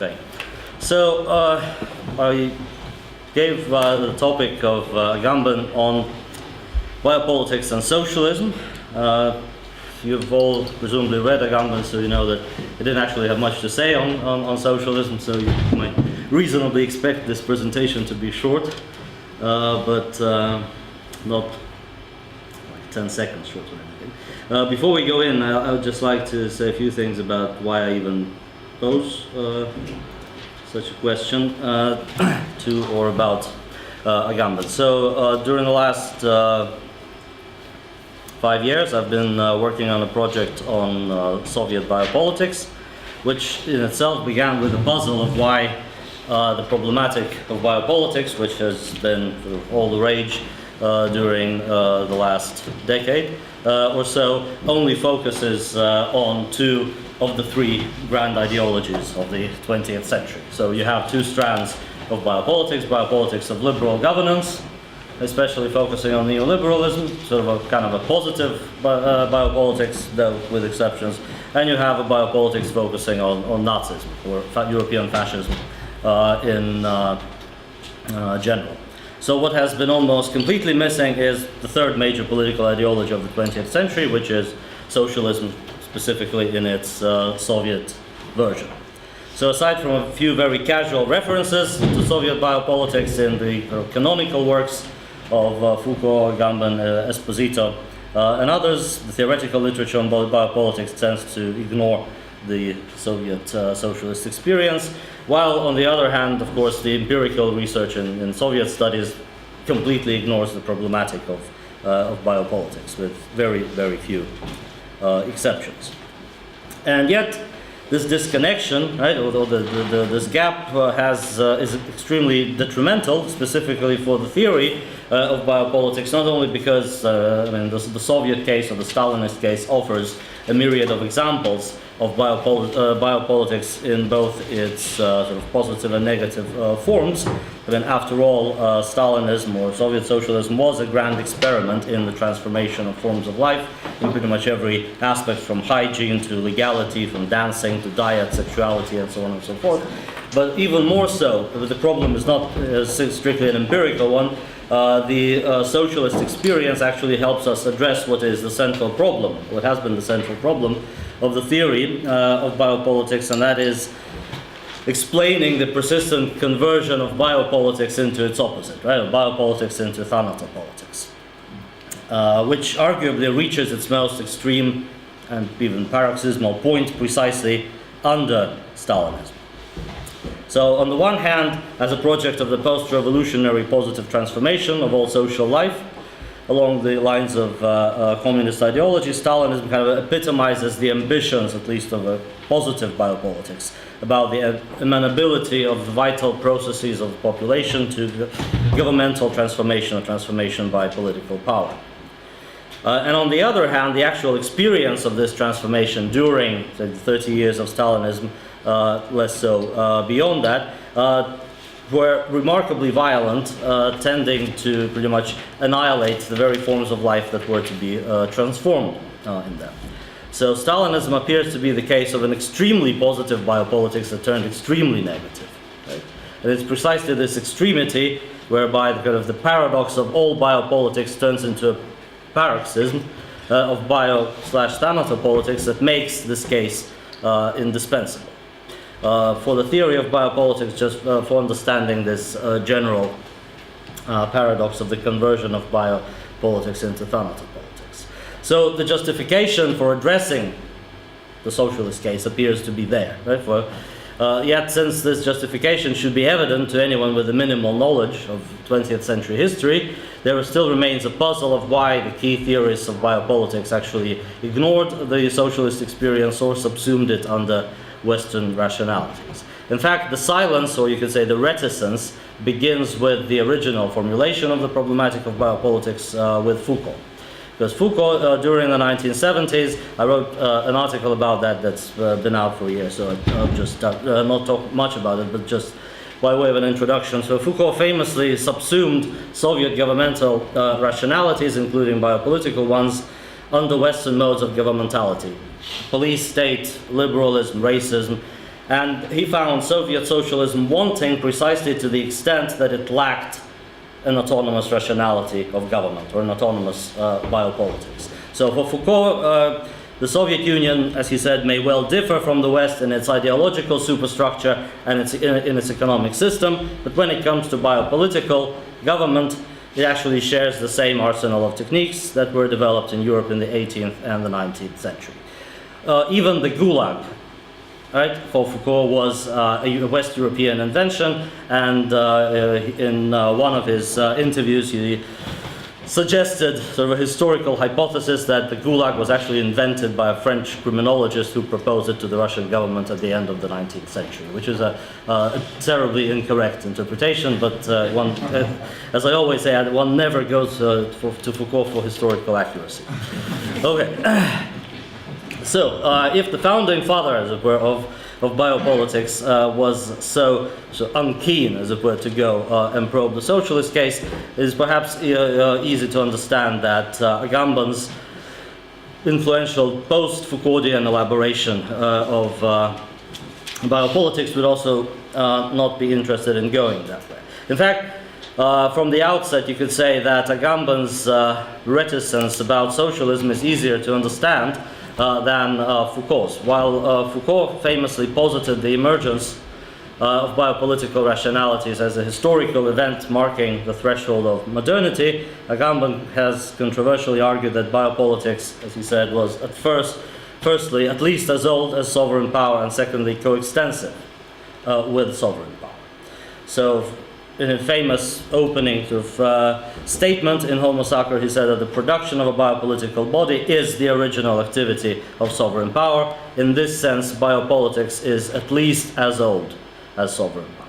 Okay. So I gave the topic of Agamben on biopolitics and socialism. You've all presumably read Agamben, so you know that I didn't actually have much to say on socialism, so you might reasonably expect this presentation to be short, but not like 10 seconds short or anything. Before we go in, I would just like to say a few things about why I even pose such a question to or about Agamben. So during the last 5 years, I've been working on a project on Soviet biopolitics, which in itself began with a puzzle of why the problematic of biopolitics, which has been sort of all the rage during the last decade or so, only focuses on two of the three grand ideologies of the 20th century. So you have two strands of biopolitics of liberal governance, especially focusing on neoliberalism, sort of a kind of a positive biopolitics, though with exceptions, and you have a biopolitics focusing on Nazism or European fascism in general. So what has been almost completely missing is the third major political ideology of the 20th century, which is socialism, specifically in its Soviet version. So aside from a few very casual references to Soviet biopolitics in the canonical works of Foucault, Agamben, Esposito, and others, the theoretical literature on biopolitics tends to ignore the Soviet socialist experience, while on the other hand, of course, the empirical research in Soviet studies completely ignores the problematic of biopolitics, with very, very few exceptions. And yet, this disconnection, right, although this gap is extremely detrimental, specifically for the theory of biopolitics, not only because the Soviet case or the Stalinist case offers a myriad of examples of biopolitics in both its sort of positive and negative forms. I mean, after all, Stalinism or Soviet socialism was a grand experiment in the transformation of forms of life in pretty much every aspect, from hygiene to legality, from dancing to diet, sexuality, and so on and so forth. But even more so, the problem is not strictly an empirical one. The socialist experience actually helps us address what is the central problem, what has been the central problem of the theory of biopolitics, and that is explaining the persistent conversion of biopolitics into its opposite, right? Of biopolitics into thanatopolitics, which arguably reaches its most extreme and even paroxysmal point precisely under Stalinism. So on the one hand, as a project of the post-revolutionary positive transformation of all social life, along the lines of communist ideology, Stalinism kind of epitomizes the ambitions, at least of a positive biopolitics, about the amenability of the vital processes of the population to governmental transformation or transformation by political power. And on the other hand, the actual experience of this transformation during the 30 years of Stalinism, less so beyond that, were remarkably violent, tending to pretty much annihilate the very forms of life that were to be transformed in them. So Stalinism appears to be the case of an extremely positive biopolitics that turned extremely negative. Right? And it's precisely this extremity whereby the paradox of all biopolitics turns into a paroxysm of bio/thanatopolitics that makes this case indispensable. For the theory of biopolitics, just for understanding this general paradox of the conversion of biopolitics into thanatopolitics. So the justification for addressing the socialist case appears to be there, right? Yet since this justification should be evident to anyone with a minimal knowledge of 20th century history, there still remains a puzzle of why the key theorists of biopolitics actually ignored the socialist experience or subsumed it under Western rationalities. In fact, the silence, or you could say the reticence, begins with the original formulation of the problematic of biopolitics with Foucault. Because Foucault, during the 1970s, I wrote an article about that's been out for a year, so I'll just not talk much about it, but just by way of an introduction. So Foucault famously subsumed Soviet governmental rationalities, including biopolitical ones, under Western modes of governmentality: police state, liberalism, racism, And he found Soviet socialism wanting precisely to the extent that it lacked an autonomous rationality of government, or an autonomous biopolitics. So for Foucault, the Soviet Union, as he said, may well differ from the West in its ideological superstructure and in its economic system, but when it comes to biopolitical government, it actually shares the same arsenal of techniques that were developed in Europe in the 18th and the 19th century. Even the Gulag, right, for Foucault, was a West European invention, and in one of his interviews he suggested sort of a historical hypothesis that the Gulag was actually invented by a French criminologist who proposed it to the Russian government at the end of the 19th century, which is a terribly incorrect interpretation, but one, as I always say, one never goes to Foucault for historical accuracy. Okay. So, if the founding father, as it were, of biopolitics was so unkeen, as it were, to go and probe the socialist case, it is perhaps easy to understand that Agamben's influential post-Foucauldian elaboration of biopolitics would also not be interested in going that way. In fact, from the outset, you could say that Agamben's reticence about socialism is easier to understand than Foucault's. While Foucault famously posited the emergence of biopolitical rationalities as a historical event marking the threshold of modernity, Agamben has controversially argued that biopolitics, as he said, was firstly at least as old as sovereign power, and secondly coextensive with sovereign power. So, in a famous opening statement in Homo, Sacer, he said that the production of a biopolitical body is the original activity of sovereign power. In this sense, biopolitics is at least as old as sovereign power.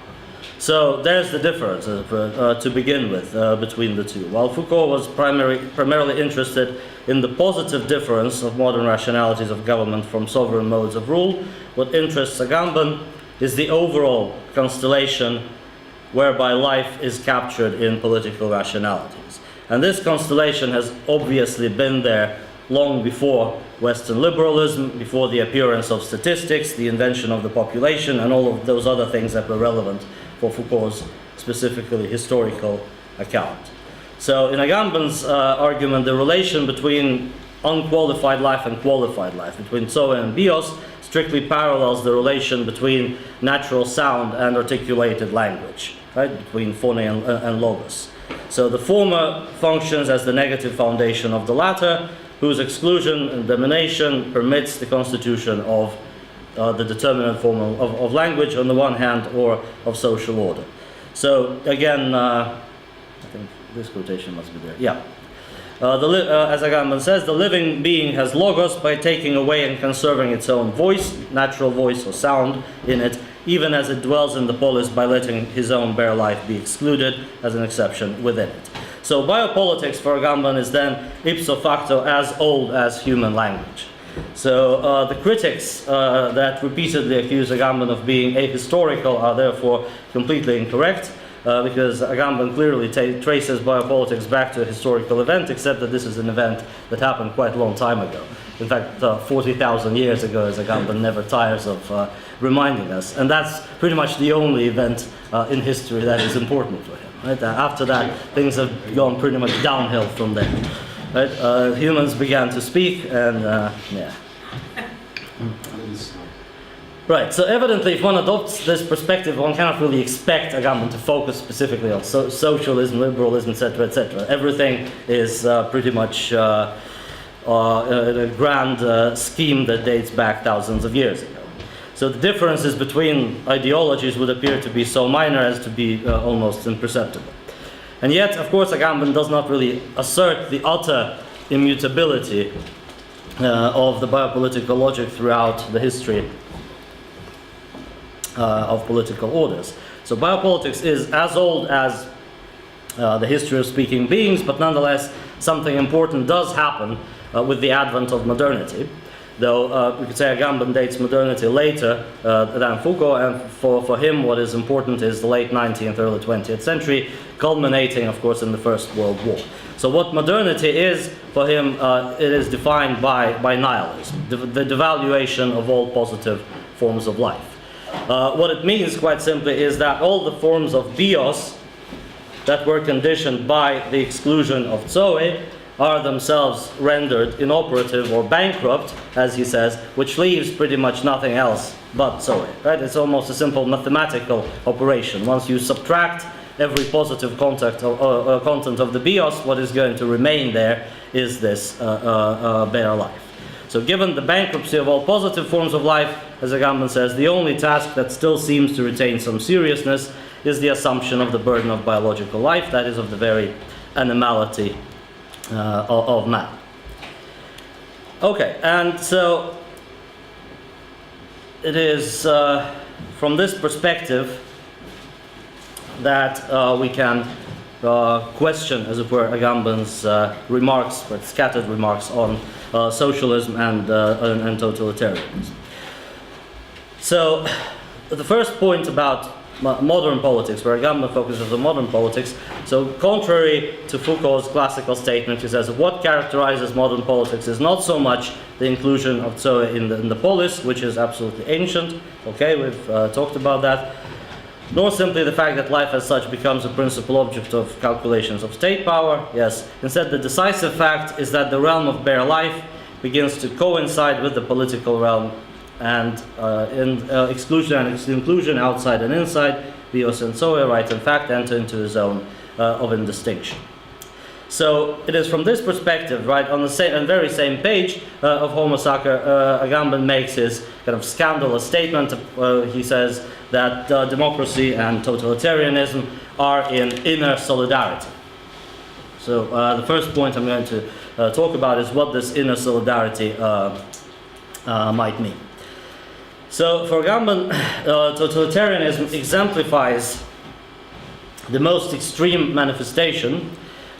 So there's the difference to begin with between the two. While Foucault was primarily interested in the positive difference of modern rationalities of government from sovereign modes of rule, what interests Agamben is the overall constellation whereby life is captured in political rationalities. And this constellation has obviously been there long before Western liberalism, before the appearance of statistics, the invention of the population, and all of those other things that were relevant for Foucault's specifically historical account. So in Agamben's argument, the relation between unqualified life and qualified life, between Zoe and Bios, strictly parallels the relation between natural sound and articulated language, right, between phone and logos. So the former functions as the negative foundation of the latter, whose exclusion and domination permits the constitution of the determinate form of language on the one hand, or of social order. So again, I think this quotation must be there. Yeah. As Agamben says, the living being has logos by taking away and conserving its own voice, natural voice or sound in it, even as it dwells in the polis by letting his own bare life be excluded as an exception within it. So biopolitics for Agamben is then ipso facto as old as human language. So the critics that repeatedly accuse Agamben of being ahistorical are therefore completely incorrect. Because Agamben clearly traces biopolitics back to a historical event, except that this is an event that happened quite a long time ago. In fact, 40,000 years ago, as Agamben never tires of reminding us. And that's pretty much the only event in history that is important for him. Right? After that, things have gone pretty much downhill from there. Right? Humans began to speak, and yeah. Right, so evidently if one adopts this perspective, one cannot really expect Agamben to focus specifically on socialism, liberalism, etc., etc. Everything is pretty much a grand scheme that dates back thousands of years ago. So the differences between ideologies would appear to be so minor as to be almost imperceptible. And yet, of course, Agamben does not really assert the utter immutability of the biopolitical logic throughout the history of political orders. So biopolitics is as old as the history of speaking beings, but nonetheless something important does happen with the advent of modernity. Though we could say Agamben dates modernity later than Foucault, and for him what is important is the late 19th, early 20th century, culminating of course in the First World War. So what modernity is for him, it is defined by nihilism, the devaluation of all positive forms of life. What it means, quite simply, is that all the forms of bios that were conditioned by the exclusion of Zoe are themselves rendered inoperative or bankrupt, as he says, which leaves pretty much nothing else but Zoe. Right? It's almost a simple mathematical operation. Once you subtract every positive content of the bios, what is going to remain there is this bare life. So given the bankruptcy of all positive forms of life, as Agamben says, the only task that still seems to retain some seriousness is the assumption of the burden of biological life, that is, of the very animality of man. Okay, and so it is from this perspective that we can question, as it were, Agamben's remarks, or scattered remarks on socialism and totalitarianism. So, the first point about modern politics, where Agamben focuses on modern politics, so contrary to Foucault's classical statement, he says what characterizes modern politics is not so much the inclusion of Zoe in the polis, which is absolutely ancient, okay, we've talked about that, nor simply the fact that life as such becomes a principal object of calculations of state power, yes. Instead, the decisive fact is that the realm of bare life begins to coincide with the political realm, and exclusion and inclusion, outside and inside, bios and Zoe, right, in fact, enter into a zone of indistinction. So it is from this perspective, right, on the same and very same page of Homo Sacer, Agamben makes his kind of scandalous statement. He says that democracy and totalitarianism are in inner solidarity. So the first point I'm going to talk about is what this inner solidarity might mean. So for Agamben, totalitarianism exemplifies the most extreme manifestation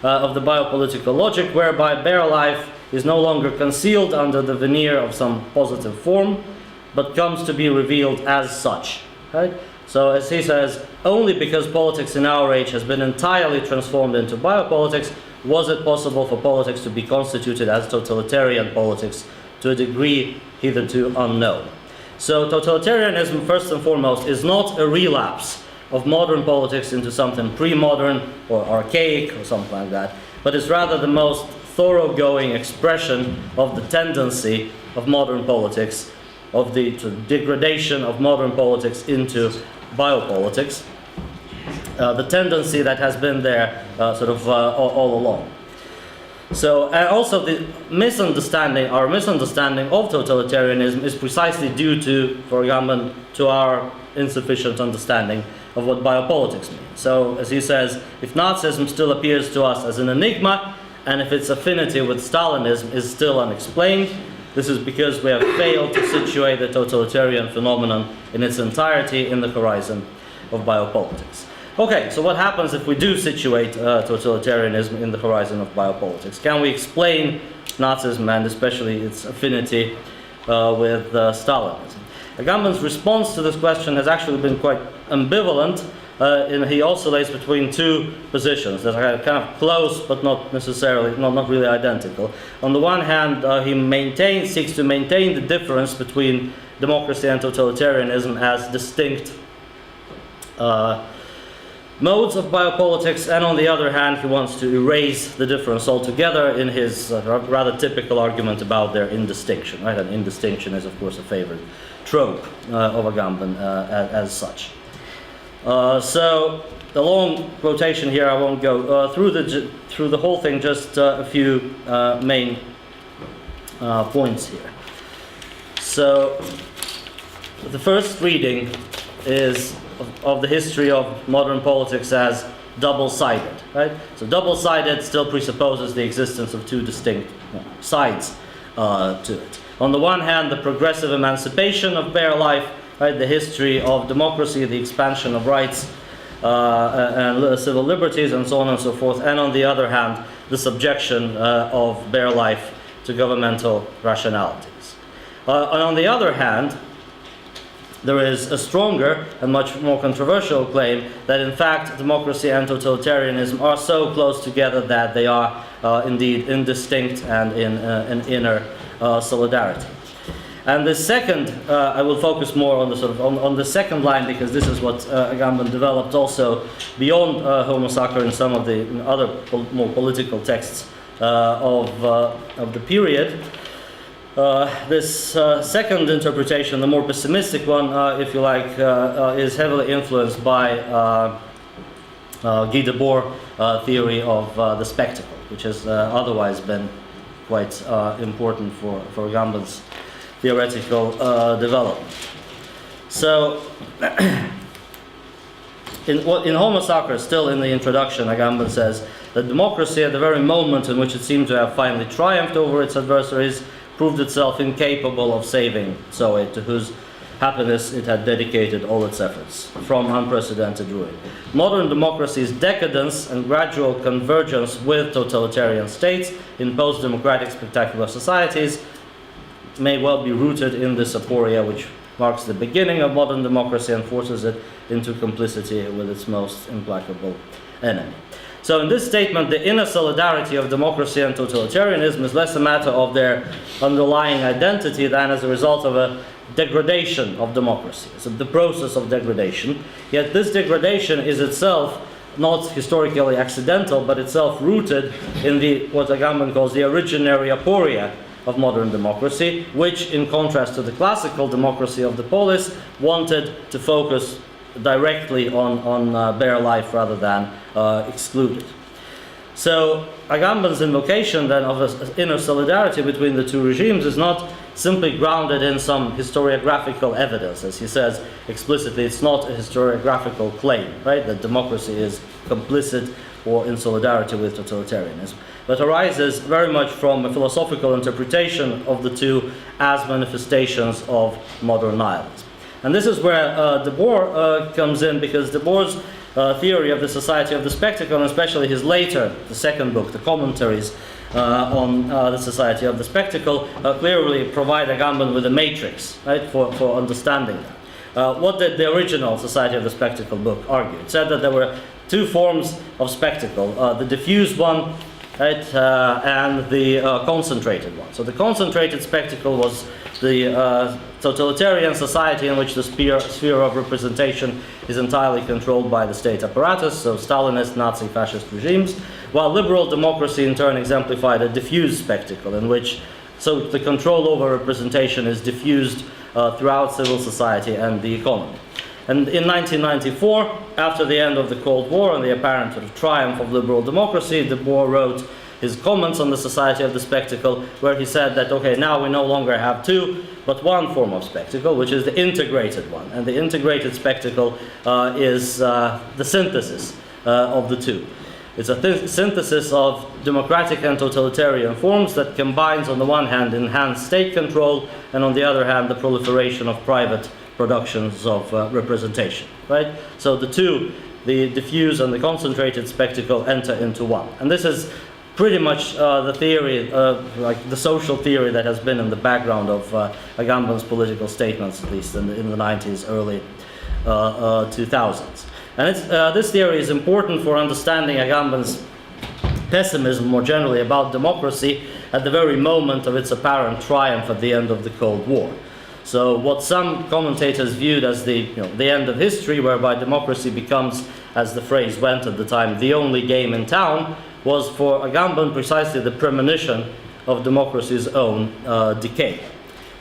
of the biopolitical logic, whereby bare life is no longer concealed under the veneer of some positive form, but comes to be revealed as such. Right? So as he says, only because politics in our age has been entirely transformed into biopolitics was it possible for politics to be constituted as totalitarian politics to a degree hitherto unknown. So totalitarianism, first and foremost, is not a relapse of modern politics into something pre-modern or archaic or something like that, but is rather the most thoroughgoing expression of the tendency of modern politics, of the degradation of modern politics into biopolitics, the tendency that has been there all along. So, and also the misunderstanding of totalitarianism is precisely due to, for Agamben, to our insufficient understanding of what biopolitics means. So, as he says, if Nazism still appears to us as an enigma, and if its affinity with Stalinism is still unexplained, this is because we have failed to situate the totalitarian phenomenon in its entirety in the horizon of biopolitics. Okay, so what happens if we do situate totalitarianism in the horizon of biopolitics? Can we explain Nazism and especially its affinity with Stalinism? Agamben's response to this question has actually been quite ambivalent. He oscillates between two positions that are kind of close but not necessarily, not really identical. On the one hand, he seeks to maintain the difference between democracy and totalitarianism as distinct modes of biopolitics, and on the other hand, he wants to erase the difference altogether in his rather typical argument about their indistinction. Right? And indistinction is, of course, a favorite trope of Agamben as such. So the long quotation here, I won't go through the whole thing. Just a few main points here. So the first reading is of the history of modern politics as double-sided, right? So double-sided still presupposes the existence of two distinct sides to it. On the one hand, the progressive emancipation of bare life, right? The history of democracy, the expansion of rights and civil liberties, and so on and so forth. And on the other hand, the subjection of bare life to governmental rationalities. And on the other hand, there is a stronger and much more controversial claim that in fact democracy and totalitarianism are so close together that they are indeed indistinct and in an inner solidarity. And the second, I will focus more on the sort of on the second line, because this is what Agamben developed also beyond Homo Sacer in some of the other more political texts of the period. This second interpretation, the more pessimistic one, if you like, is heavily influenced by Guy Debord's theory of the spectacle, which has otherwise been quite important for Agamben's theoretical development. So, in Homo Sacer, still in the introduction, Agamben says that democracy, at the very moment in which it seemed to have finally triumphed over its adversaries, proved itself incapable of saving Zoe, to whose happiness it had dedicated all its efforts, from unprecedented ruin. Modern democracy's decadence and gradual convergence with totalitarian states in post-democratic spectacular societies may well be rooted in this aporia, which marks the beginning of modern democracy and forces it into complicity with its most implacable enemy. So in this statement, the inner solidarity of democracy and totalitarianism is less a matter of their underlying identity than as a result of a degradation of democracy. So the process of degradation. Yet this degradation is itself not historically accidental, but itself rooted in the what Agamben calls the originary aporia of modern democracy, which, in contrast to the classical democracy of the polis, wanted to focus directly on bare life rather than exclude it. So Agamben's invocation then of an inner solidarity between the two regimes is not simply grounded in some historiographical evidence. As he says explicitly, it's not a historiographical claim, right, that democracy is complicit or in solidarity with totalitarianism, but arises very much from a philosophical interpretation of the two as manifestations of modern nihilism. And this is where Debord comes in, because Debord's theory of the society of the spectacle, and especially his later, the second book, the commentaries on the society of the spectacle, clearly provide Agamben with a matrix, right, for understanding that. What did the original Society of the Spectacle book argue? It said that there were two forms of spectacle, the diffuse one, right, and the concentrated one. So the concentrated spectacle was the totalitarian society in which the sphere of representation is entirely controlled by the state apparatus, so Stalinist, Nazi, fascist regimes, while liberal democracy in turn exemplified a diffuse spectacle in which the control over representation is diffused throughout civil society and the economy. And in 1994, after the end of the Cold War and the apparent sort of triumph of liberal democracy, Debord wrote his comments on the Society of the Spectacle, where he said that, okay, now we no longer have two, but one form of spectacle, which is the integrated one. And the integrated spectacle is the synthesis of the two. It's a synthesis of democratic and totalitarian forms that combines, on the one hand, enhanced state control, and on the other hand, the proliferation of private productions of representation, right? So the two, the diffuse and the concentrated spectacle, enter into one. And this is pretty much the theory, like the social theory that has been in the background of Agamben's political statements, at least in the 90s, early 2000s. And this theory is important for understanding Agamben's pessimism more generally about democracy at the very moment of its apparent triumph at the end of the Cold War. So what some commentators viewed as the end of history, whereby democracy becomes, as the phrase went at the time, the only game in town, was for Agamben precisely the premonition of democracy's own decay.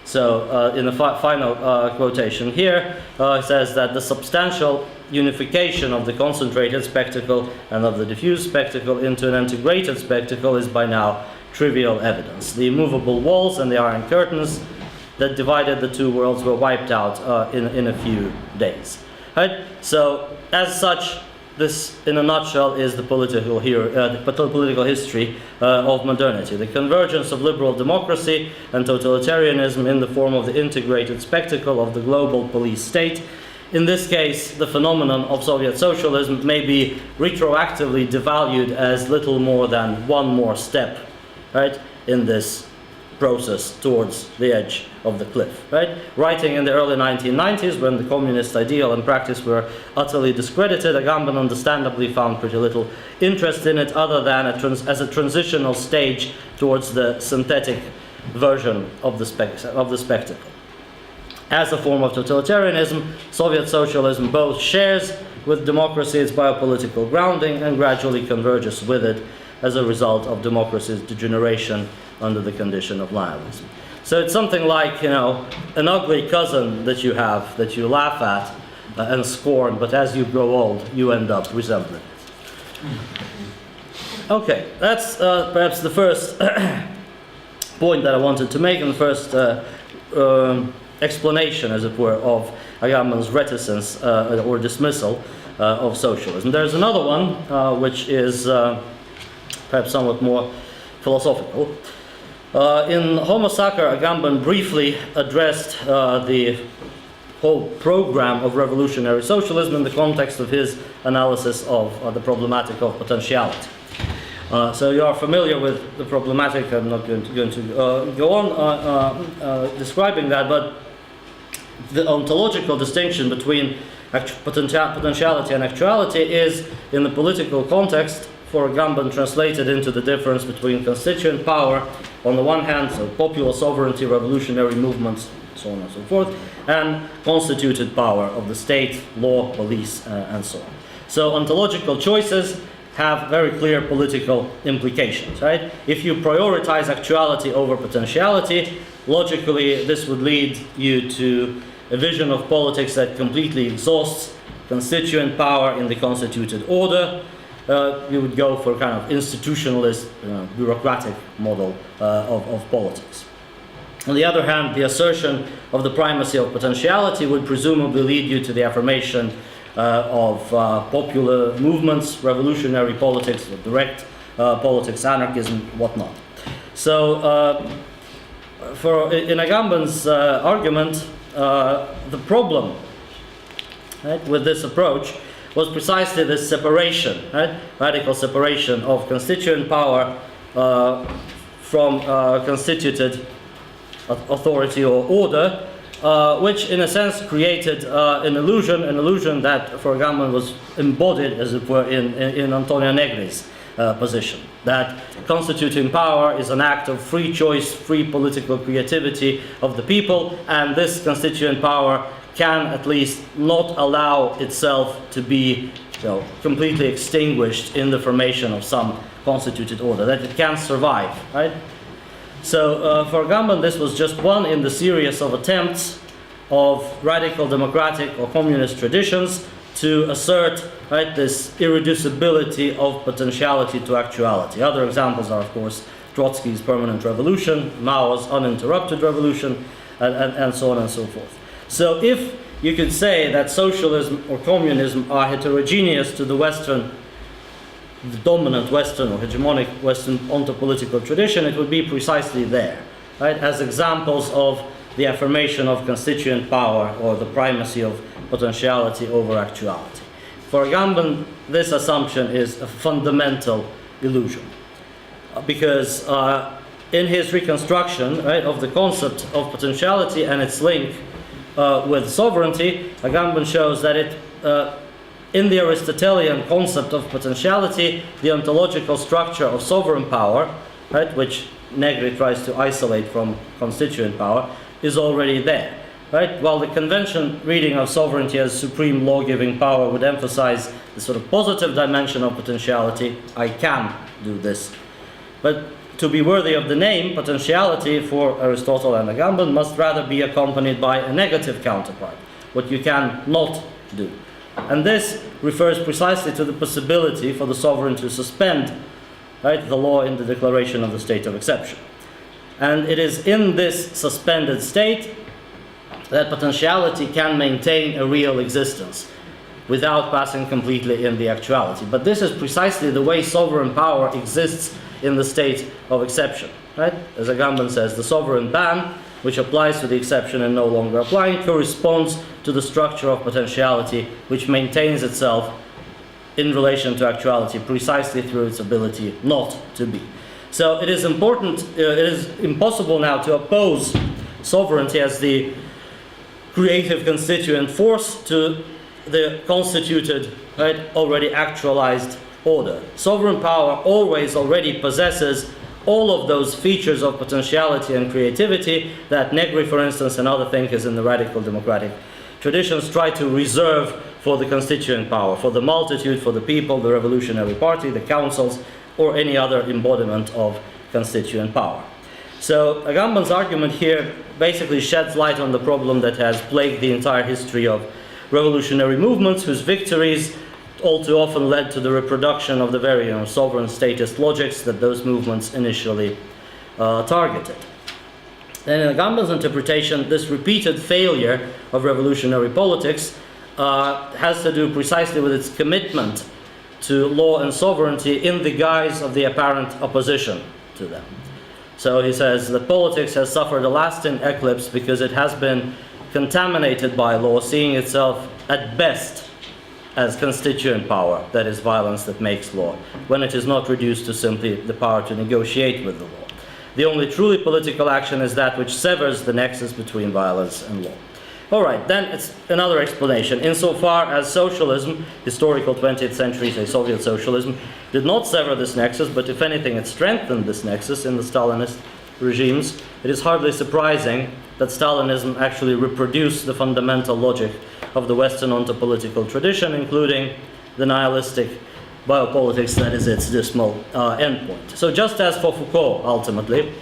So in the final quotation here, it says that the substantial unification of the concentrated spectacle and of the diffuse spectacle into an integrated spectacle is by now trivial evidence. The immovable walls and the iron curtains that divided the two worlds were wiped out in a few days. Right? So, as such, this, in a nutshell, is the political history of modernity. The convergence of liberal democracy and totalitarianism in the form of the integrated spectacle of the global police state. In this case, the phenomenon of Soviet socialism may be retroactively devalued as little more than one more step, right, in this process towards the edge of the cliff, right? Writing in the early 1990s, when the communist ideal and practice were utterly discredited, Agamben understandably found pretty little interest in it, other than as a transitional stage towards the synthetic version of the spectacle. as a form of totalitarianism, Soviet socialism both shares with democracy its biopolitical grounding and gradually converges with it as a result of democracy's degeneration under the condition of nihilism. So it's something like, an ugly cousin that you have, that you laugh at and scorn, but as you grow old, you end up resembling it. Okay, that's perhaps the first point that I wanted to make, and the first explanation, as it were, of Agamben's reticence or dismissal of socialism. There's another one, which is perhaps somewhat more philosophical. In Homo, Sacer, Agamben briefly addressed the whole program of revolutionary socialism in the context of his analysis of the problematic of potentiality. So you are familiar with the problematic. I'm not going to go on describing that, but the ontological distinction between potentiality and actuality is, in the political context, for Agamben translated into the difference between constituent power on the one hand, so popular sovereignty, revolutionary movements, so on and so forth, and constituted power of the state, law, police, and so on. So ontological choices have very clear political implications, right? If you prioritize actuality over potentiality, logically this would lead you to a vision of politics that completely exhausts constituent power in the constituted order. You would go for a kind of institutionalist, bureaucratic model of politics. On the other hand, the assertion of the primacy of potentiality would presumably lead you to the affirmation of popular movements, revolutionary politics, direct politics, anarchism, whatnot. So, in Agamben's argument, the problem, right, with this approach was precisely this separation, right, radical separation of constituent power from constituted authority or order, which in a sense created an illusion that for Agamben was embodied, as it were, in Antonio Negri's position, that constituting power is an act of free choice, free political creativity of the people, and this constituent power can at least not allow itself to be completely extinguished in the formation of some constituted order, that it can survive, right? So for Agamben, this was just one in the series of attempts of radical democratic or communist traditions to assert, right, this irreducibility of potentiality to actuality. Other examples are, of course, Trotsky's permanent revolution, Mao's uninterrupted revolution, and so on and so forth. So if you could say that socialism or communism are heterogeneous to the dominant Western or hegemonic Western ontopolitical tradition, it would be precisely there, right, as examples of the affirmation of constituent power or the primacy of potentiality over actuality. For Agamben, this assumption is a fundamental illusion, because in his reconstruction, right, of the concept of potentiality and its link with sovereignty, Agamben shows that in the Aristotelian concept of potentiality, the ontological structure of sovereign power, right, which Negri tries to isolate from constituent power, is already there. Right? While the convention reading of sovereignty as supreme law-giving power would emphasize the sort of positive dimension of potentiality, I can do this. But to be worthy of the name, potentiality for Aristotle and Agamben must rather be accompanied by a negative counterpart, what you can not do. And this refers precisely to the possibility for the sovereign to suspend, right, the law in the declaration of the state of exception. And it is in this suspended state that potentiality can maintain a real existence without passing completely in the actuality. But this is precisely the way sovereign power exists in the state of exception. Right? As Agamben says, the sovereign ban, which applies to the exception and no longer applying, corresponds to the structure of potentiality, which maintains itself in relation to actuality precisely through its ability not to be. So it is important, it is impossible now to oppose sovereignty as the creative constituent force to the constituted, right, already actualized order. Sovereign power always already possesses all of those features of potentiality and creativity that Negri, for instance, and other thinkers in the radical democratic traditions try to reserve for the constituent power, for the multitude, for the people, the revolutionary party, the councils, or any other embodiment of constituent power. So Agamben's argument here basically sheds light on the problem that has plagued the entire history of revolutionary movements, whose victories all too often led to the reproduction of the very sovereign statist logics that those movements initially targeted. And in Agamben's interpretation, this repeated failure of revolutionary politics has to do precisely with its commitment to law and sovereignty in the guise of the apparent opposition to them. So he says that politics has suffered a lasting eclipse because it has been contaminated by law, seeing itself at best as constituent power, that is, violence that makes law, when it is not reduced to simply the power to negotiate with the law. The only truly political action is that which severs the nexus between violence and law. All right, then it's another explanation. Insofar as socialism, historical 20th century, say Soviet socialism, did not sever this nexus, but if anything it strengthened this nexus in the Stalinist regimes, it is hardly surprising that Stalinism actually reproduced the fundamental logic of the Western ontopolitical tradition, including the nihilistic biopolitics that is its dismal endpoint. So just as for Foucault, ultimately,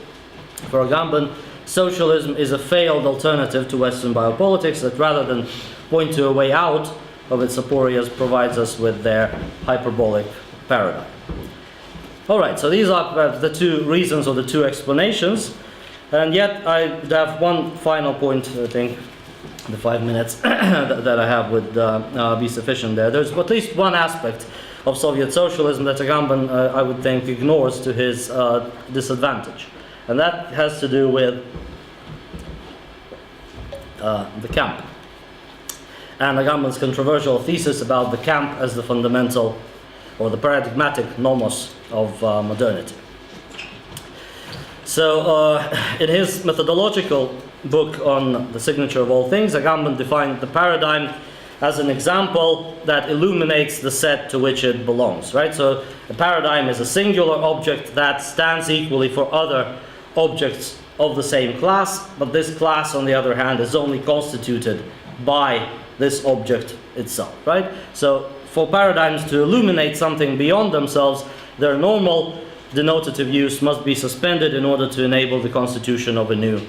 for Agamben, socialism is a failed alternative to Western biopolitics that, rather than point to a way out of its aporias, provides us with their hyperbolic paradigm. All right, so these are the two reasons or the two explanations, and yet I have one final point. I think the 5 minutes that I have would be sufficient there. There's at least one aspect of Soviet socialism that Agamben, I would think, ignores to his disadvantage. And that has to do with the camp. And Agamben's controversial thesis about the camp as the fundamental or the paradigmatic nomos of modernity. So in his methodological book on the signature of all things, Agamben defined the paradigm as an example that illuminates the set to which it belongs, right? So a paradigm is a singular object that stands equally for other objects of the same class, but this class, on the other hand, is only constituted by this object itself, right? So for paradigms to illuminate something beyond themselves, their normal denotative use must be suspended in order to enable the constitution of a new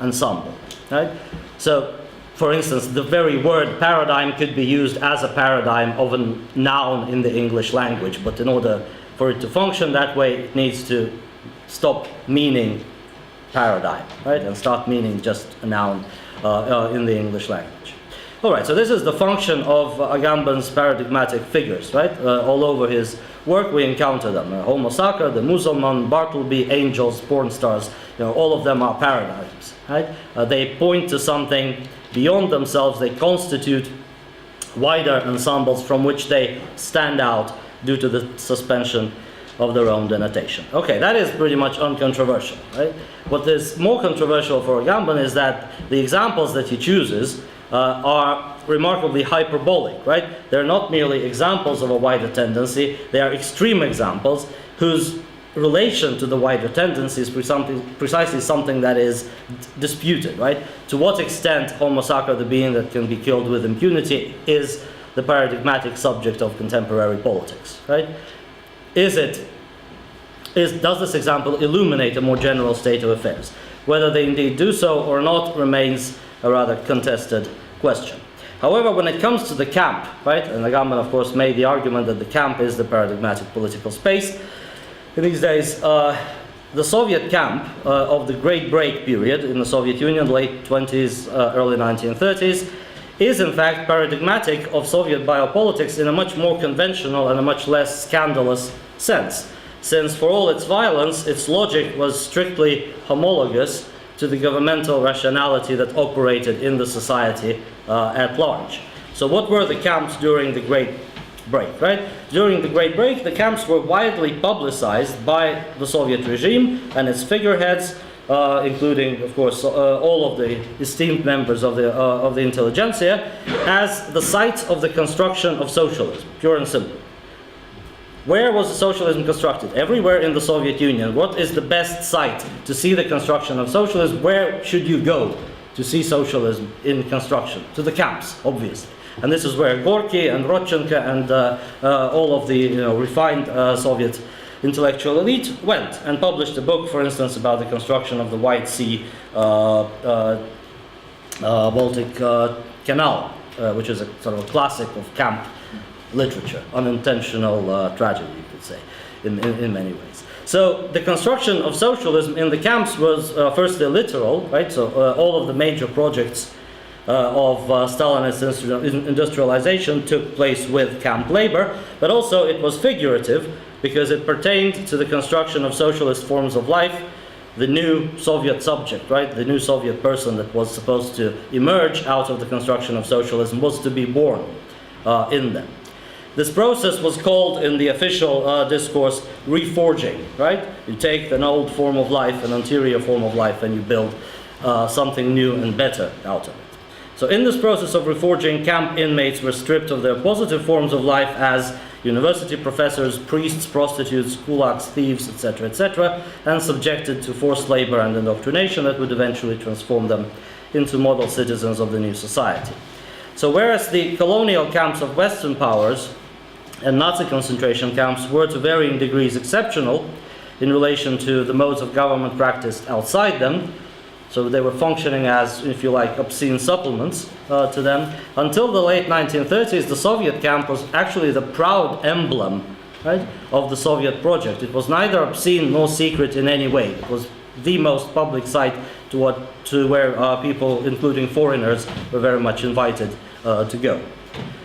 ensemble, right? So, for instance, the very word paradigm could be used as a paradigm of a noun in the English language, but in order for it to function that way, it needs to stop meaning paradigm, right, and start meaning just a noun in the English language. All right, so this is the function of Agamben's paradigmatic figures, right? All over his work we encounter them. Homo, Sacer, the Mussulman, Bartleby, angels, porn stars, all of them are paradigms, right? They point to something beyond themselves. They constitute wider ensembles from which they stand out due to the suspension of their own denotation. Okay, that is pretty much uncontroversial, right? What is more controversial for Agamben is that the examples that he chooses are remarkably hyperbolic, right? They're not merely examples of a wider tendency, they are extreme examples whose relation to the wider tendency is precisely something that is disputed, right? To what extent Homo Sacer, the being that can be killed with impunity, is the paradigmatic subject of contemporary politics, right? Does this example illuminate a more general state of affairs? Whether they indeed do so or not remains a rather contested question. However, when it comes to the camp, right, and Agamben of course made the argument that the camp is the paradigmatic political space, in these days the Soviet camp of the Great Break period in the Soviet Union, late 20s, early 1930s, is in fact paradigmatic of Soviet biopolitics in a much more conventional and a much less scandalous sense, since for all its violence, its logic was strictly homologous to the governmental rationality that operated in the society at large. So what were the camps during the Great Break, right? During the Great Break, the camps were widely publicized by the Soviet regime and its figureheads, including, of course, all of the esteemed members of the intelligentsia, as the site of the construction of socialism, pure and simple. Where was the socialism constructed? Everywhere in the Soviet Union. What is the best site to see the construction of socialism? Where should you go to see socialism in construction? To the camps, obviously. And this is where Gorky and Rodchenko and all of the refined Soviet intellectual elite went and published a book, for instance, about the construction of the White Sea Baltic Canal, which is a sort of a classic of camp literature, unintentional tragedy, you could say, in many ways. So the construction of socialism in the camps was firstly literal, right? So all of the major projects of Stalinist industrialization took place with camp labor, but also it was figurative because it pertained to the construction of socialist forms of life. The new Soviet subject, right? The new Soviet person that was supposed to emerge out of the construction of socialism was to be born in them. This process was called in the official discourse reforging, right? You take an old form of life, an anterior form of life, and you build something new and better out of it. So in this process of reforging, camp inmates were stripped of their positive forms of life as university professors, priests, prostitutes, kulaks, thieves, etc., and subjected to forced labor and indoctrination that would eventually transform them into model citizens of the new society. So whereas the colonial camps of Western powers and Nazi concentration camps were to varying degrees exceptional in relation to the modes of government practiced outside them, so they were functioning as, if you like, obscene supplements to them. Until the late 1930s, the Soviet camp was actually the proud emblem, right, of the Soviet project. It was neither obscene nor secret in any way. It was the most public site to where people, including foreigners, were very much invited to go.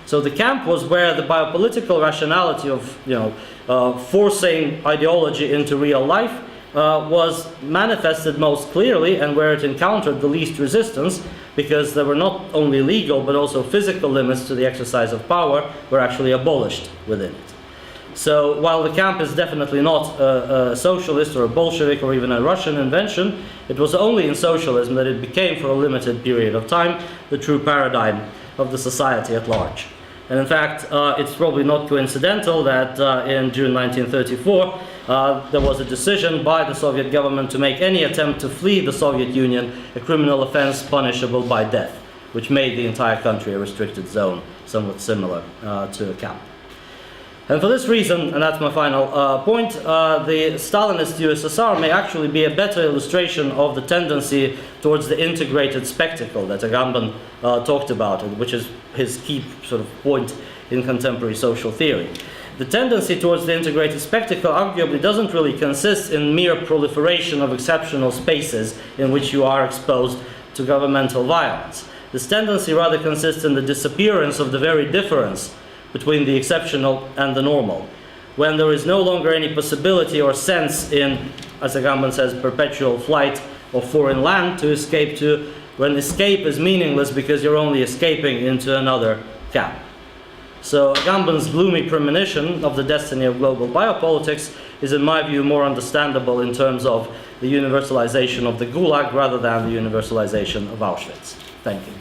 So the camp was where the biopolitical rationality of forcing ideology into real life was manifested most clearly, and where it encountered the least resistance, because there were not only legal but also physical limits to the exercise of power were actually abolished within it. So while the camp is definitely not a socialist or a Bolshevik or even a Russian invention, it was only in socialism that it became, for a limited period of time, the true paradigm of the society at large. And in fact, it's probably not coincidental that in June 1934, there was a decision by the Soviet government to make any attempt to flee the Soviet Union a criminal offense punishable by death, which made the entire country a restricted zone, somewhat similar to a camp. And for this reason, and that's my final point, the Stalinist USSR may actually be a better illustration of the tendency towards the integrated spectacle that Agamben talked about, which is his key sort of point in contemporary social theory. The tendency towards the integrated spectacle arguably doesn't really consist in mere proliferation of exceptional spaces in which you are exposed to governmental violence. This tendency rather consists in the disappearance of the very difference between the exceptional and the normal, when there is no longer any possibility or sense in, as Agamben says, perpetual flight of foreign land to escape to, when escape is meaningless because you're only escaping into another camp. So Agamben's gloomy premonition of the destiny of global biopolitics is, in my view, more understandable in terms of the universalization of the Gulag rather than the universalization of Auschwitz. Thank you.